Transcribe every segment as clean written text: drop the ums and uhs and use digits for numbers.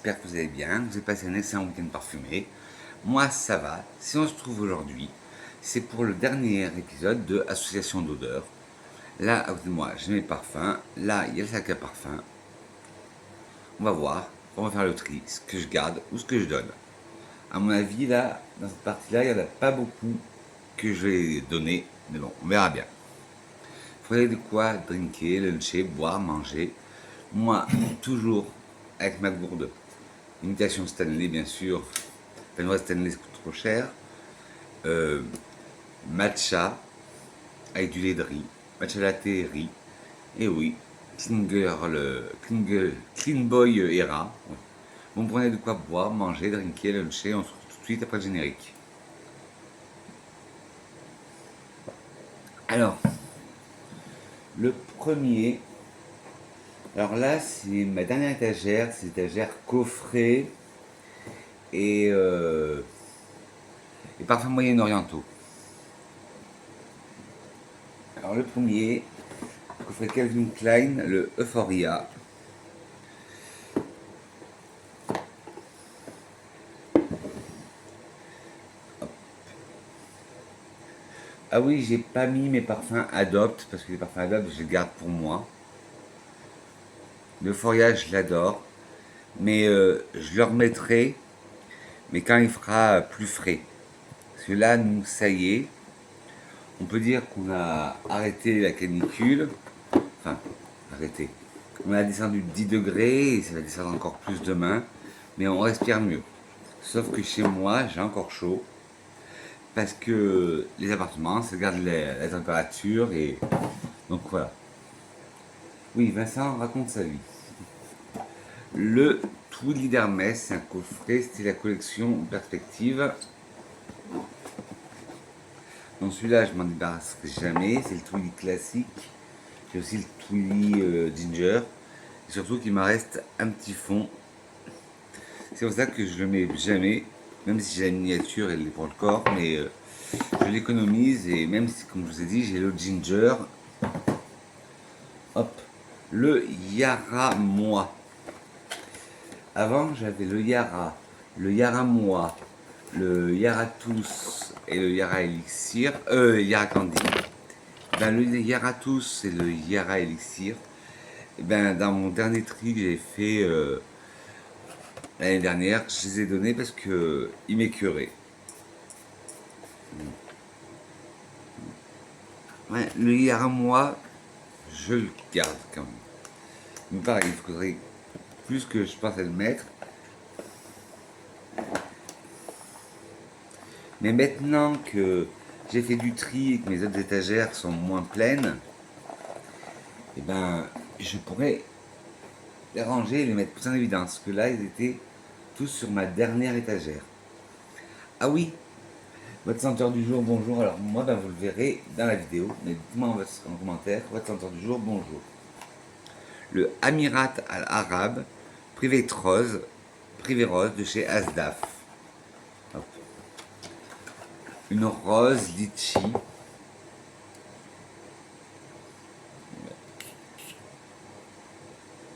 j'espère que vous allez bien, que vous avez passé un excellent week-end parfumé. Moi, ça va. Si on se trouve aujourd'hui, c'est pour le dernier épisode de Association d'odeurs. Là, à côté de moi, j'ai mes parfums. Là, il y a le sac à parfum. On va voir, on va faire le tri, ce que je garde ou ce que je donne. À mon avis, là, dans cette partie-là, il n'y en a pas beaucoup que je vais donner, mais bon, on verra bien. Il faudrait de quoi drinker, luncher, boire, manger. Moi, toujours avec ma gourde. Imitation Stanley, bien sûr. Peignoir Stanley, ça coûte trop cher. Euh, Matcha avec du lait de riz. Matcha latte riz. Et oui, Clean Boy Era. Ouais. Bon, prenez de quoi boire, manger, drinker, luncher. On se retrouve tout de suite après le générique. Alors, le premier. Alors là, c'est ma dernière étagère. C'est l'étagère coffret et parfums moyen-orientaux. Alors le premier, coffret Calvin Klein, le Euphoria. Ah oui, j'ai pas mis mes parfums Adopt, parce que les parfums Adopt, je les garde pour moi. L'Euphoria, je l'adore. Mais je le remettrai, mais quand il fera plus frais. Parce que là, nous, ça y est, on peut dire qu'on a arrêté la canicule. Enfin, arrêté. On a descendu de 10 degrés, et ça va descendre encore plus demain. Mais on respire mieux. Sauf que chez moi, j'ai encore chaud. Parce que les appartements, ça garde la température et donc voilà. Oui, Vincent raconte sa vie. Le Twilly d'Hermès, c'est un coffret, c'était la collection Perspective. Donc celui-là, je m'en débarrasserai jamais, c'est le Twilly classique. J'ai aussi le Twilly Ginger. Et surtout qu'il me reste un petit fond. C'est pour ça que je le mets jamais, même si j'ai la miniature et elle est pour le corps, mais je l'économise et même si, comme je vous ai dit, j'ai le Ginger. Hop, le Yara Moi. Avant, j'avais le Yara Moi, le Yara Tous et le Yara Elixir, Yara Candy. Ben, le Yara Tous et le Yara Elixir, ben, dans mon dernier tri que j'ai fait l'année dernière, je les ai donnés parce que ils m'écœuraient. Ouais, le Yara Moi, je le garde quand même. Mais pareil, il faudrait plus que je pense à le mettre. Mais maintenant que j'ai fait du tri et que mes autres étagères sont moins pleines, eh ben, je pourrais les ranger et les mettre plus en évidence. Parce que là, ils étaient tous sur ma dernière étagère. Ah oui, votre senteur du jour, bonjour. Alors moi, ben, vous le verrez dans la vidéo, mais dites-moi en commentaire, votre senteur du jour, bonjour. Le Amirat Al-Arab, privé rose de chez Asdaf. Hop. Une rose litchi.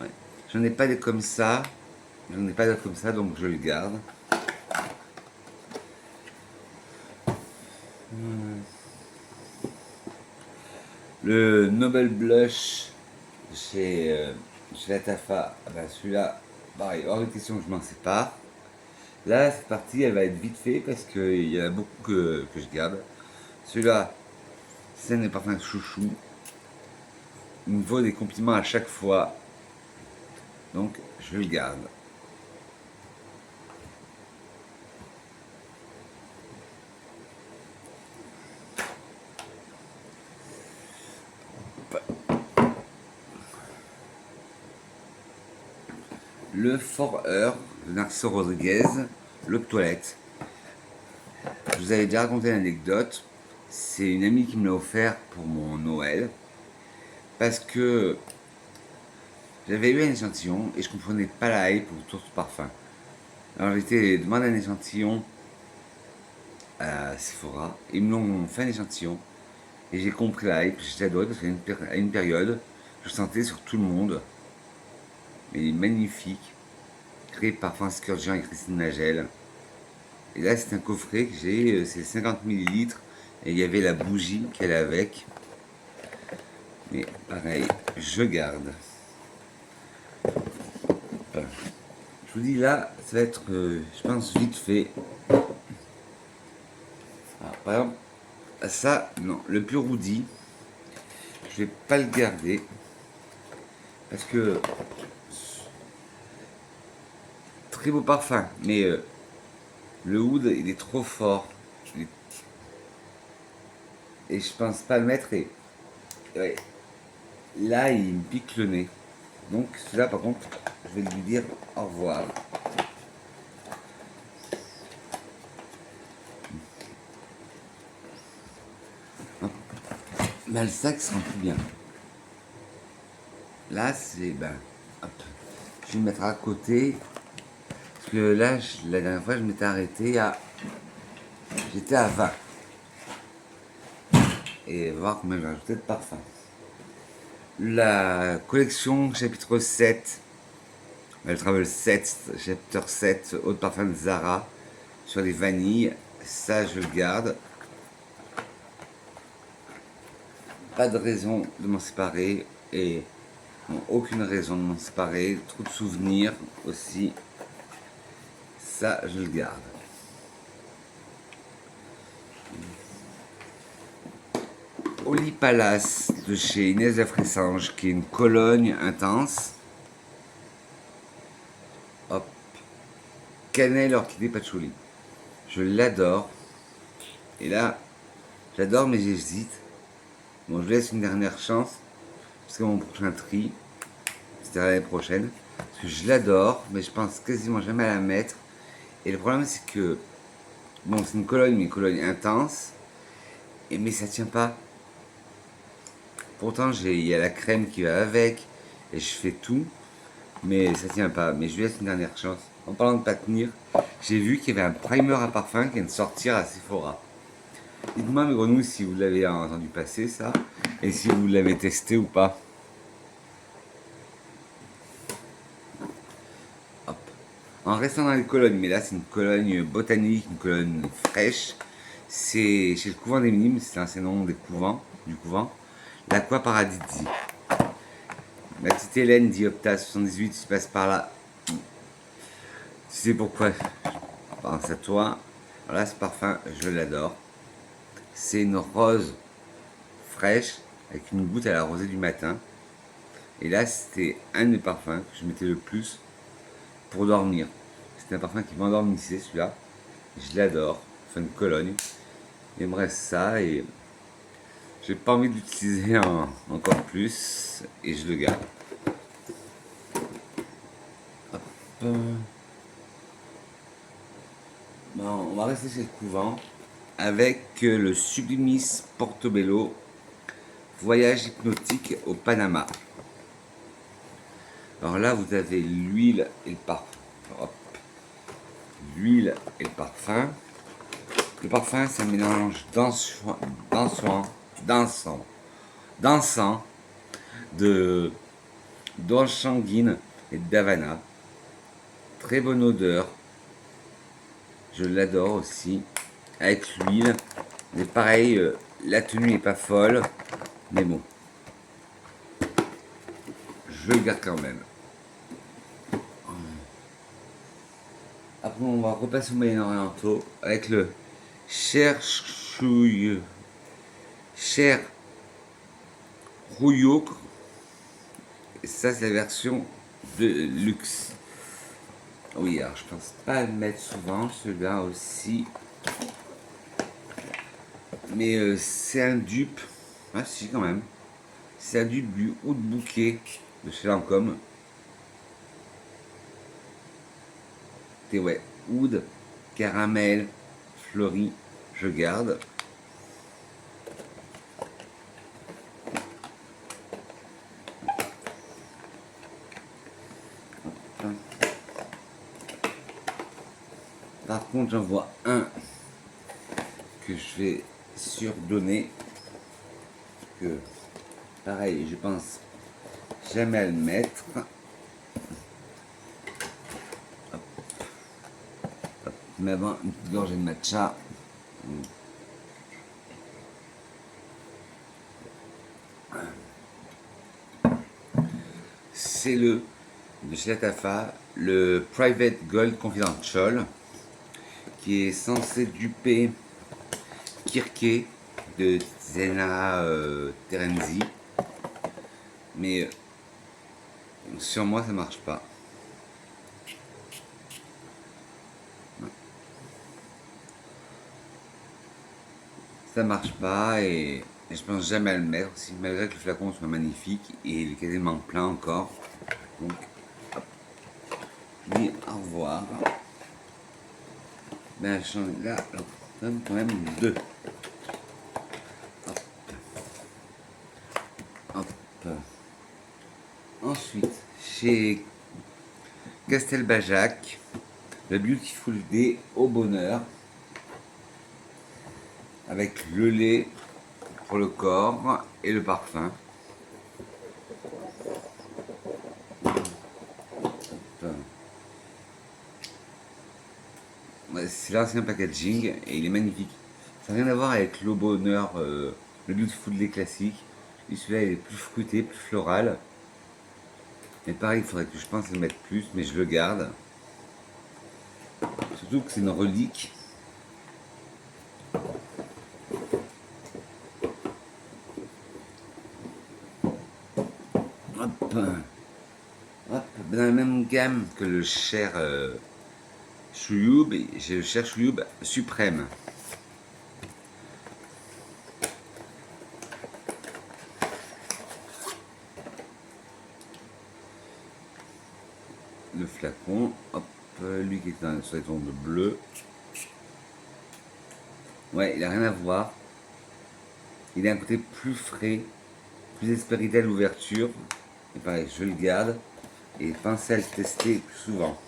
Ouais. J'en ai pas des comme ça. J'en ai pas d'autres comme ça, donc je le garde. Le Nobel Blush chez la Tafa, ah ben celui-là, pareil, hors de question que je m'en sépare. Là, cette partie, elle va être vite fait parce qu'il y en a beaucoup que je garde. Celui-là, c'est un des parfums de chouchou. Il me vaut des compliments à chaque fois. Donc, je le garde. Le Forever de Narciso Rodriguez, l'eau de toilette. Je vous avais déjà raconté l'anecdote. C'est une amie qui me l'a offert pour mon Noël. Parce que j'avais eu un échantillon et je comprenais pas la hype autour de ce parfum. Alors j'ai été demander un échantillon à Sephora. Ils me l'ont fait un échantillon. Et j'ai compris la hype, j'ai adoré parce qu'à une période, je sentais sur tout le monde. Mais il est magnifique. créé par Francis Kurkdjian et Christine Nagel. Et là, c'est un coffret que j'ai, c'est 50 millilitres. Et il y avait la bougie qu'elle a avec. Mais pareil, je garde. Je vous dis là, ça va être, je pense, vite fait. Alors, par exemple, ça, non, le pur Woody, je vais pas le garder. Parce que, très beau parfum, mais le oud, il est trop fort. Et je pense pas le mettre. Et ouais, là, il me pique le nez. Donc, celui-là, par contre, je vais lui dire au revoir. Mais le sac sent plus bien. Là, c'est. Ben, hop. Je vais le mettre à côté. Parce que là, la dernière fois, je m'étais arrêté à. J'étais à 20. Et voir combien j'ai rajouté de parfum. La collection chapitre 7. Le Travel 7, chapitre 7, eau de parfum de Zara. Sur les vanilles. Ça, je le garde. Pas de raison de m'en séparer. Et bon, aucune raison de m'en séparer. Trop de souvenirs aussi. Ça, je le garde. Holy Palace de chez Inès de Fressange, qui est une Cologne intense. Hop. Cannelle, orchidée, patchouli. Je l'adore. Et là, j'adore, mais j'hésite. Bon, je laisse une dernière chance. Parce que mon prochain tri, c'était l'année prochaine. Parce que je l'adore, mais je pense quasiment jamais à la mettre. Et le problème, c'est que, bon, c'est une Cologne, mais une Cologne intense. Mais ça tient pas. Pourtant, il y a la crème qui va avec. Et je fais tout. Mais ça tient pas. Mais je lui laisse une dernière chance. En parlant de pas tenir, j'ai vu qu'il y avait un primer à parfum qui vient de sortir à Sephora. Dites-moi, mes grenouilles, si vous l'avez entendu passer, ça. Et si vous l'avez testé ou pas. Hop. En restant dans les colognes, mais là, c'est une cologne botanique, une cologne fraîche. C'est chez le couvent des Minimes, c'est l'ancien nom des couvents, du couvent. L'Aqua Paradisi. Ma petite Hélène Diopta 78, tu passes par là. Tu sais pourquoi je pense à toi. Alors là, ce parfum, je l'adore. C'est une rose fraîche avec une goutte à la rosée du matin. Et là, c'était un des parfums que je mettais le plus pour dormir. C'était un parfum qui m'endormissait, celui-là. Je l'adore. Enfin, une Cologne. Il me reste ça et j'ai pas envie d'utiliser encore plus et je le garde. Hop. Bon, on va rester chez le couvent avec le Sublimis Portobello Voyage hypnotique au Panama. Alors là, vous avez l'huile et le parfum. Hop. L'huile et le parfum. Le parfum, c'est un mélange dansant de d'enchanguine et d'Havana. Très bonne odeur. Je l'adore aussi. Avec l'huile. Mais pareil, la tenue n'est pas folle. Mais bon. Je le garde quand même. Après, on va repasser au Moyen-Orientaux avec le Cher Rouillot. Ça, c'est la version de luxe. Oui, alors je pense pas le mettre souvent, celui-là aussi. Mais c'est un dupe. Ah si, quand même. C'est un dupe du Oud Bouquet de chez Lancôme. Et ouais, oud, caramel, fleuri, je garde. Par contre, j'en vois un que je vais surdonner. Que, pareil, je pense jamais à le mettre. Mais avant, une petite gorgée de matcha. C'est le de chez Latafa, le Private Gold Confidential, qui est censé duper Kirke de Zena Terenzi. Mais sur moi, ça marche pas. Ça marche pas et je pense jamais à le mettre, aussi, malgré que le flacon soit magnifique et il est quasiment plein encore. Donc, hop, je dis au revoir. Ben, là, on donne quand même deux. Hop. Hop. Ensuite, chez Castelbajac, le Beautiful Day au bonheur, avec le lait pour le corps et le parfum. C'est l'ancien packaging et il est magnifique. Ça n'a rien à voir avec l'eau bonheur, le Beautiful Day classique. Et celui-là il est plus fruité, plus floral. Mais pareil, il faudrait que je pense le mettre plus, mais je le garde. Surtout que c'est une relique. Hop. Hop. Dans la même gamme que le cher Chouyoub, j'ai le cher Chouyoub suprême. Le flacon, hop, lui qui est sur les tons de bleu. Ouais, il a rien à voir. Il a un côté plus frais, plus expérité à l'ouverture. Et pareil, je le garde et pensez à le tester plus souvent.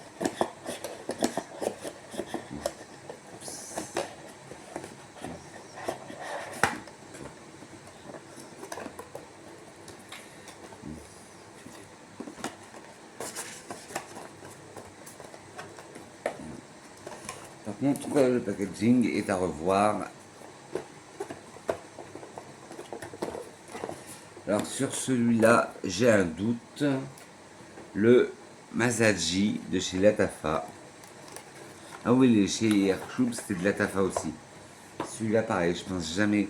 Par contre, le packaging est à revoir. Alors sur celui-là, j'ai un doute. Le Masaji de chez Latafa. Ah oui, chez Airchoub, c'était de Latafa aussi. Celui-là, pareil, je pense jamais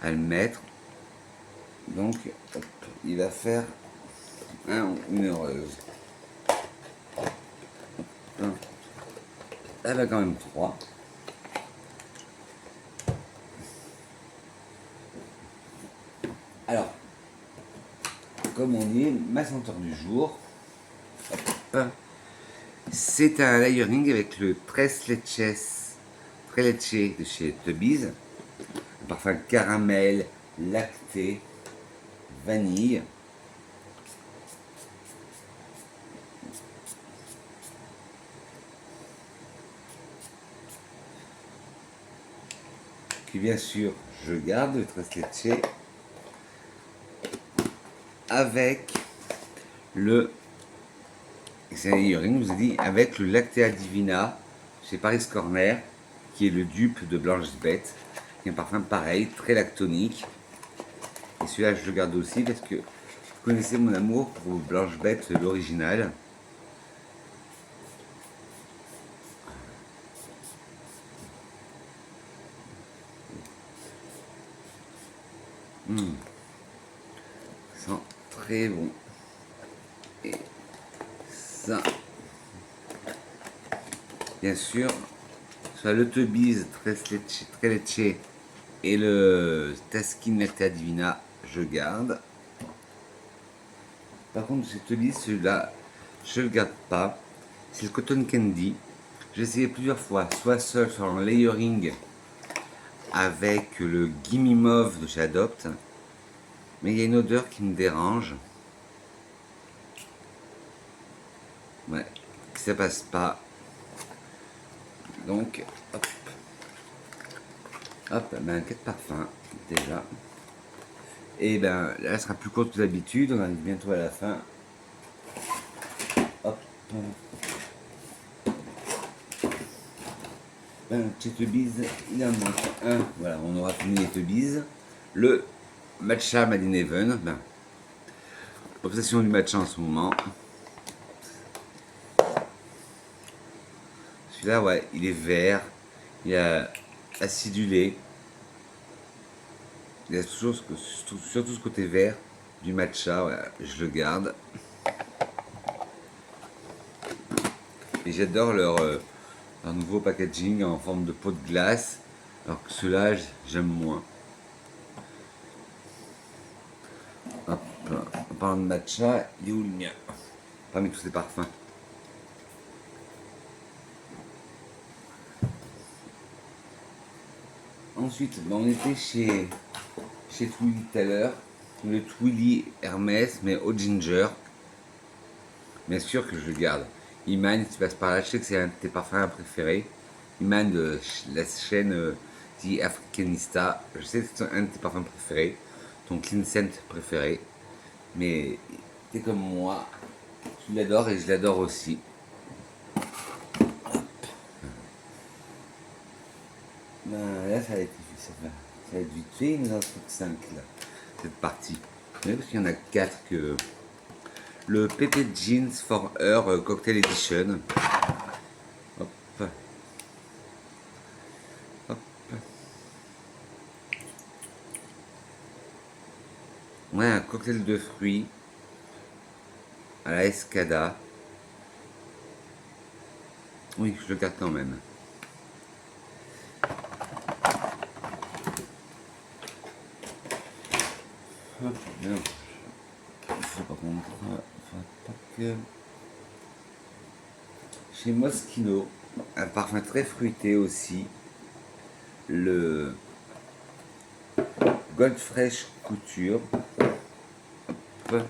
à le mettre. Donc, hop, il va faire une heureuse. Elle va quand même 3. Alors, comme on dit, ma senteur du jour, c'est un layering avec le Tres Leches de chez Tubbies. Un parfum caramel, lacté, vanille. Qui bien sûr, je garde le Tres Leches avec le, c'est un layering, je vous ai dit, avec le Lactea Divina chez Paris Corner, qui est le dupe de Blanche Bête, qui est un parfum pareil, très lactonique. Et celui-là, je le garde aussi parce que vous connaissez mon amour pour Blanche Bête, l'original. Ça sent très bon. Et ça, bien sûr, soit le Tubbies Tres Leche et le Taskin Lactea Divina, je garde. Par contre, chez Tubbies, celui-là, je le garde pas. C'est le Cotton Candy. J'ai essayé plusieurs fois, soit seul, soit en layering avec le Gimme Mauve de chez Adopt. Mais il y a une odeur qui me dérange. Ouais, ça passe pas. Donc, hop. Hop, ben 4 parfums, déjà. Et ben là, elle sera plus courte que d'habitude. On arrive bientôt à la fin. Hop. Teletubbies, il en manque un. Voilà, on aura fini les Teletubbies. Le matcha Made in Heaven. Ben, obsession du matcha en ce moment. Celui-là, ouais, il est vert. Il a acidulé. Il y a toujours surtout ce côté vert du matcha, ouais, je le garde. Et j'adore leur nouveau packaging en forme de pot de glace, alors que ceux-là, j'aime moins. Hop, en parlant de matcha, il est où le mien? Parmi tous ces parfums. Ensuite, ben, on était chez Twilly tout à l'heure. Le Twilly Hermès, mais au ginger. Bien sûr que je le garde. Iman, si tu passes par là, je sais que c'est un de tes parfums préférés. Iman de la chaîne The Africanista. Je sais que c'est un de tes parfums préférés. Ton clean scent préféré. Mais t'es comme moi. Tu l'adores et je l'adore aussi. Ben, là, ça va être vite fait. Il nous en reste 5 là. Cette partie. Mais parce qu'il y en a 4 que. Le PP Jeans for Her Cocktail Edition. Hop. Hop. Ouais, un cocktail de fruits à la Escada. Oui, je le garde quand même. Hop, non. Il faut pas qu'on pas que. Chez Moschino, un parfum très fruité aussi. Le Gold Fresh Couture. Hop.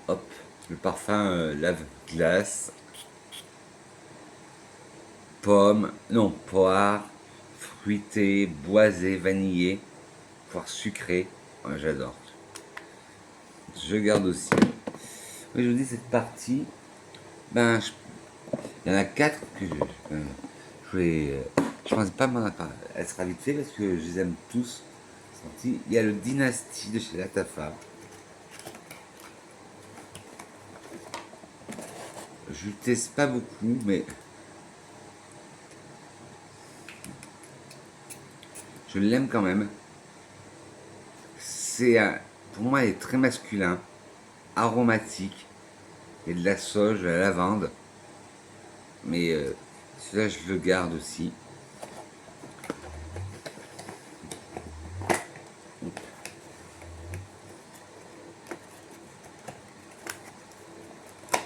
Hop. Le parfum lave-glace. Pomme, non, poire, fruité, boisé, vanillé, poire sucrée. Ouais, j'adore. Je garde aussi. Oui, je vous dis, cette partie, ben, il y en a 4 que je pense pas m'en pas. Elle sera vite fait parce que je les aime tous. Sortis. Il y a le Dynasty de chez Latafa. Je le teste pas beaucoup, mais je l'aime quand même. Pour moi, il est très masculin, aromatique. Il y a de la sauge, de la lavande. Mais celui-là, je le garde aussi.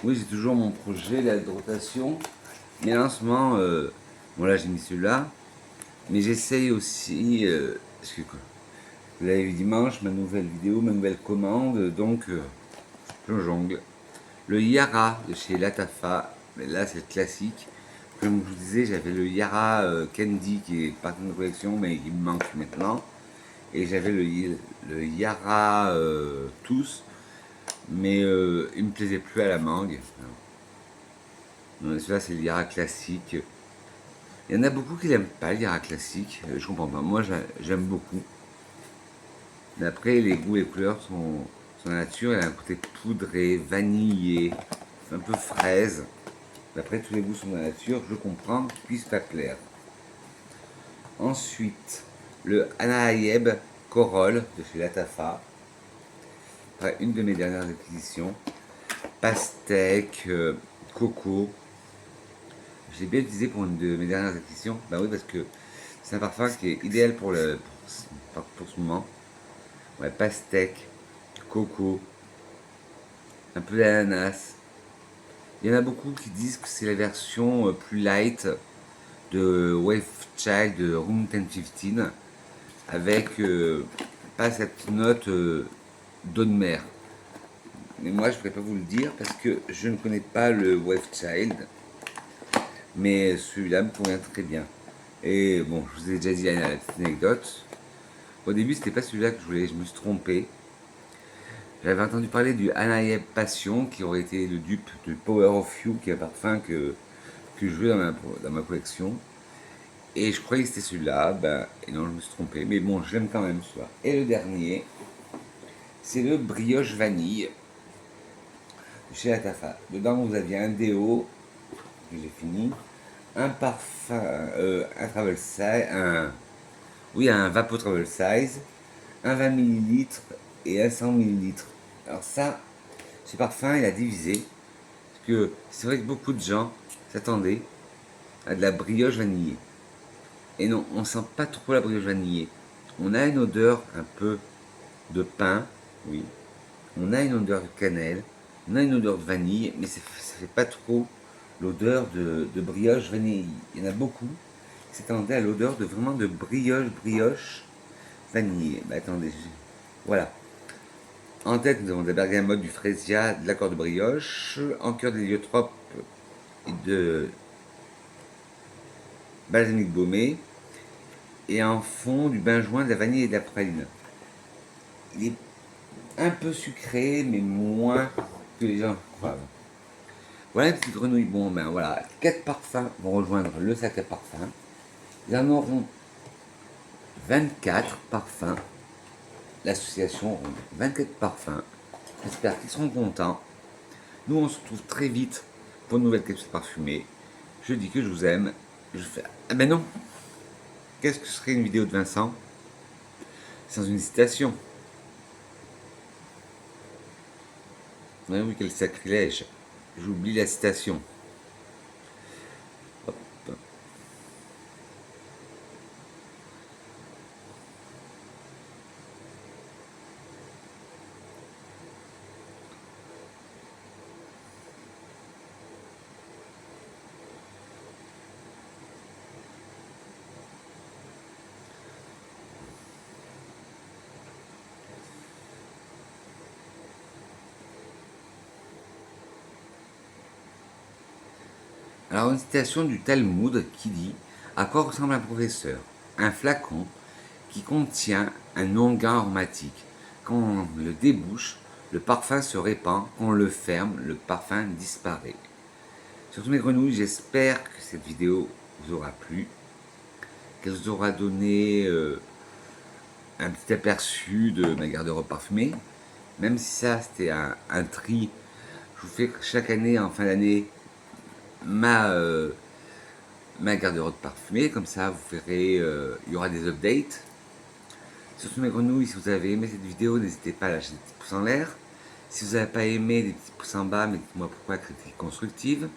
Oui, j'ai toujours mon projet là, de rotation. Mais en ce moment, bon là j'ai mis celui-là. Mais j'essaye aussi, parce que quoi, vous l'avez vu dimanche, ma nouvelle vidéo, ma nouvelle commande. Donc, je jongle. Le Yara de chez Latafa. Mais là, c'est le classique. Comme je vous disais, j'avais le Yara Candy qui est parti de collection, mais il me manque maintenant. Et j'avais le Yara Tous, mais il me plaisait plus à la mangue. Celui-là, c'est le Yara classique. Il y en a beaucoup qui n'aiment pas le Yara classique. Je comprends pas. Moi, j'aime beaucoup. Mais après, les goûts et les couleurs sont la nature. Elle a un côté poudré, vanillé, un peu fraise. D'après, tous les goûts sont de la nature. Je comprends qu'ils puissent pas plaire. Ensuite, le Anaïeb Corolle de chez Latafa. Après, une de mes dernières acquisitions. Pastèque, coco. Je l'ai bien utilisé pour une de mes dernières acquisitions. Bah oui, parce que c'est un parfum qui est idéal pour ce moment. Ouais, pastèque, coco, un peu d'ananas. Il y en a beaucoup qui disent que c'est la version plus light de Wave Child de Room 1015 avec pas cette note d'eau de mer. Mais moi, je ne pourrais pas vous le dire parce que je ne connais pas le Wave Child. Mais celui-là me convient très bien. Et bon, je vous ai déjà dit la petite anecdote. Au début, c'était pas celui-là que je voulais, je me suis trompé. J'avais entendu parler du Anaïeb Passion qui aurait été le dupe de Power of You, qui est un parfum que que je veux dans ma collection. Et je croyais que c'était celui-là, ben, et non, je me suis trompé. Mais bon, je l'aime quand même celui-là. Et le dernier, c'est le brioche vanille de chez Latafa. Dedans, vous aviez un déo, que j'ai fini, un parfum, un travel size, un Vapo Travel Size, un 20 millilitres et un 100 millilitres. Alors ça, ce parfum, il a divisé. Parce que c'est vrai que beaucoup de gens s'attendaient à de la brioche vanillée. Et non, on sent pas trop la brioche vanillée. On a une odeur un peu de pain, oui. On a une odeur de cannelle. On a une odeur de vanille, mais ça fait pas trop l'odeur de brioche vanille. Il y en a beaucoup qui s'attendaient à l'odeur de vraiment de brioche vanille. Bah, attendez, voilà. En tête, nous avons de la bergamote, du freesia, de l'accord de brioche, en cœur d'héliotrope et de balsamique baumé, et en fond du benjoin, de la vanille et de la praline. Il est un peu sucré, mais moins que les gens croient. Voilà une petite grenouille. Bon, ben voilà, 4 parfums vont rejoindre le sac à parfums. Ils en auront 24 parfums. L'association aura 24 parfums. J'espère qu'ils seront contents. Nous, on se retrouve très vite pour une nouvelle capsule parfumée. Je dis que je vous aime. Je fais... Ah ben non. Qu'est-ce que serait une vidéo de Vincent sans une citation? Oui, oui, quel sacrilège. J'oublie la citation. Hop. Alors, une citation du Talmud qui dit: à quoi ressemble un professeur? Un flacon qui contient un onguent aromatique. Quand on le débouche, le parfum se répand. Quand on le ferme, le parfum disparaît. Surtout mes grenouilles, j'espère que cette vidéo vous aura plu, qu'elle vous aura donné un petit aperçu de ma garde-robe parfumée. Même si ça, c'était un tri, je vous fais chaque année, en fin d'année, ma garde-robe parfumée. Comme ça, vous verrez, il y aura des updates. Surtout mes grenouilles, si vous avez aimé cette vidéo, n'hésitez pas à lâcher des petits pouces en l'air. Si vous n'avez pas aimé, des petits pouces en bas, mais dites-moi pourquoi, critique constructive.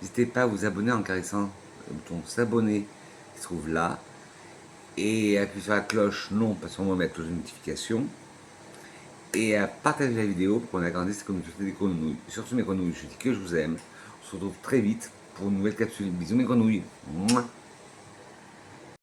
N'hésitez pas à vous abonner en caressant le bouton s'abonner qui se trouve là. Et appuyer sur la cloche, non, pas sur moi, mais la cloche de notification. Et à partager la vidéo pour qu'on agrandisse cette communauté des grenouilles. Surtout mes grenouilles, je dis que je vous aime. On se retrouve très vite pour une nouvelle capsule. Bisous mes grenouilles. Mouah.